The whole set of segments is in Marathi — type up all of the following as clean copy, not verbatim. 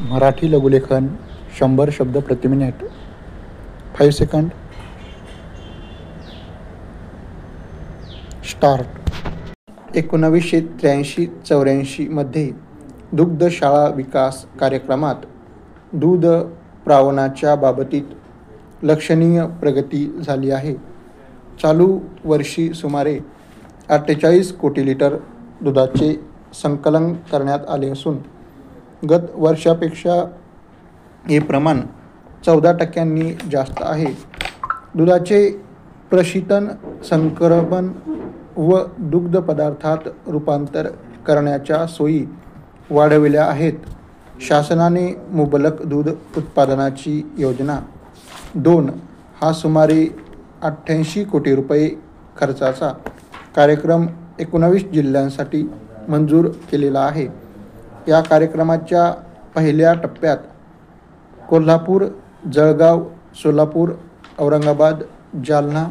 मराठी लघुलेखन 100 शब्द प्रति मिनिट. 5 सेकंड. स्टार्ट. 1983-84 मध्ये दुग्धशाळा विकास कार्यक्रमात दूध प्रावणाच्या बाबतीत लक्षणीय प्रगती झाली आहे. चालू वर्षी सुमारे 48 कोटी लिटर दुधाचे संकलन करण्यात आले असून गत वर्षापेक्षा हे प्रमाण 14% जास्त आहे. दुधाचे प्रशीतन, संक्रमण व दुग्ध पदार्थात रूपांतर करण्याच्या सोयी वाढविल्या आहेत. शासनाने मुबलक दूध उत्पादनाची योजना 2 हा सुमारे 88 कोटी रुपये खर्चाचा कार्यक्रम 19 जिल्ह्यांसाठी मंजूर केलेला आहे. या कार्यक्रमाच्या पहिल्या टप्प्यात कोल्हापूर, जळगाव, सोलापूर, औरंगाबाद, जालना,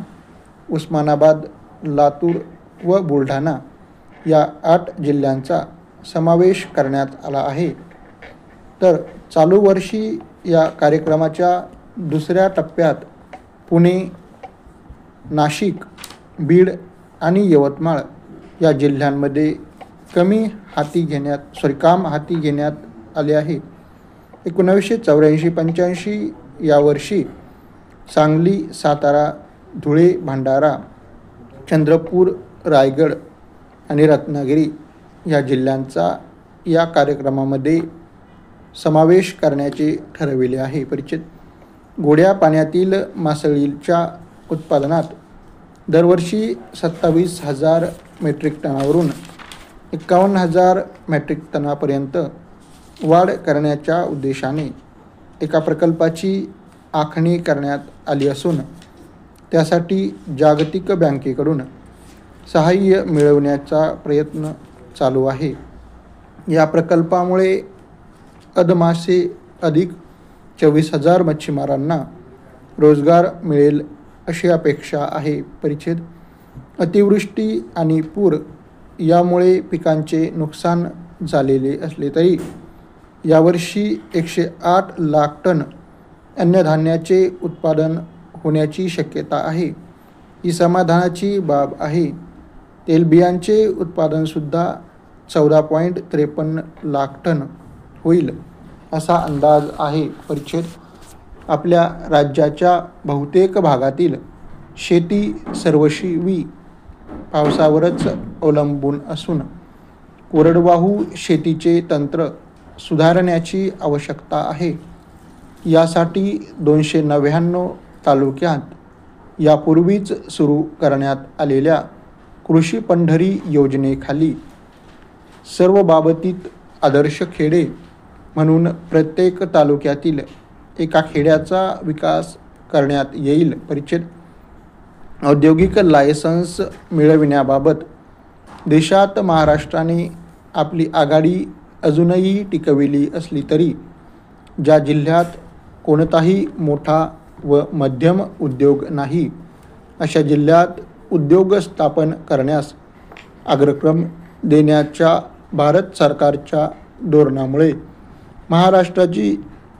उस्मानाबाद, लातूर व बुलढाणा या 8 जिल्ह्यांचा समावेश करण्यात आला आहे. तर चालू वर्षी या कार्यक्रमाच्या दुसऱ्या टप्प्यात पुणे, नाशिक, बीड आणि यवतमाळ या जिल्ह्यांमध्ये काम हाती घेण्यात आले आहे. 1984-85 या वर्षी सांगली, सातारा, धुळे, भंडारा, चंद्रपूर, रायगड आणि रत्नागिरी या जिल्ह्यांचा या कार्यक्रमामध्ये समावेश करण्याचे ठरविले आहे. परिचित. गोड्या पाण्यातील मासळीच्या उत्पादनात दरवर्षी 27,000 मेट्रिक टनावरून 51,000 मेट्रिक टनापर्यंत वाढ करण्याच्या उद्देशाने एका प्रकल्पाची आखणी करण्यात आली असून त्यासाठी जागतिक बँकेकडून सहाय्य मिळवण्याचा प्रयत्न चालू आहे. या प्रकल्पामुळे अदमासे अधिक 24,000 मच्छीमारांना रोजगार मिळेल अशी अपेक्षा आहे. परिच्छेद. अतिवृष्टी आणि पूर यामुळे पिकांचे नुकसान झालेले असले तरी यावर्षी 108 लाख टन अन्नधान्याचे उत्पादन होण्याची शक्यता आहे. ही समाधानाची बाब आहे. तेलबियांचे उत्पादनसुद्धा 14.53 लाख टन होईल असा अंदाज आहे. परिच्छेद. आपल्या राज्याच्या बहुतेक भागातील शेती सर्वस्वी पावसावरच अवलंबून असून कोरडवाहू शेतीचे तंत्र सुधारण्याची आवश्यकता आहे. यासाठी 299 तालुक्यात यापूर्वीच सुरू करण्यात आलेल्या कृषी पंढरी योजनेखाली सर्व बाबतीत आदर्श खेडे म्हणून प्रत्येक तालुक्यातील एका खेड्याचा विकास करण्यात येईल. परिच्छेद. औद्योगिक लायसन्स मिळविण्याबाबत देशात महाराष्ट्राने आपली आघाडी अजूनही टिकविली असली तरी ज्या जिल्ह्यात कोणताही मोठा व मध्यम उद्योग नाही अशा जिल्ह्यात उद्योग स्थापन करण्यास अग्रक्रम देण्याच्या भारत सरकारच्या धोरणामुळे महाराष्ट्राची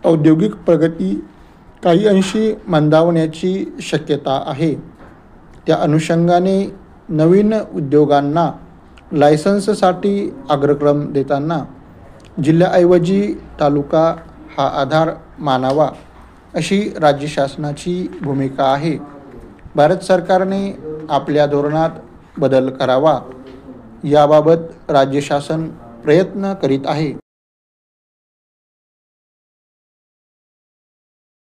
औद्योगिक प्रगती काही अंशी मंदावण्याची शक्यता आहे. त्या अनुषंगाने नवीन उद्योगांना लायसन्ससाठी अग्रक्रम देताना जिल्ह्याऐवजी तालुका हा आधार मानावा अशी राज्य शासनाची भूमिका आहे. भारत सरकारने आपल्या धोरणात बदल करावा याबाबत राज्य शासन प्रयत्न करीत आहे.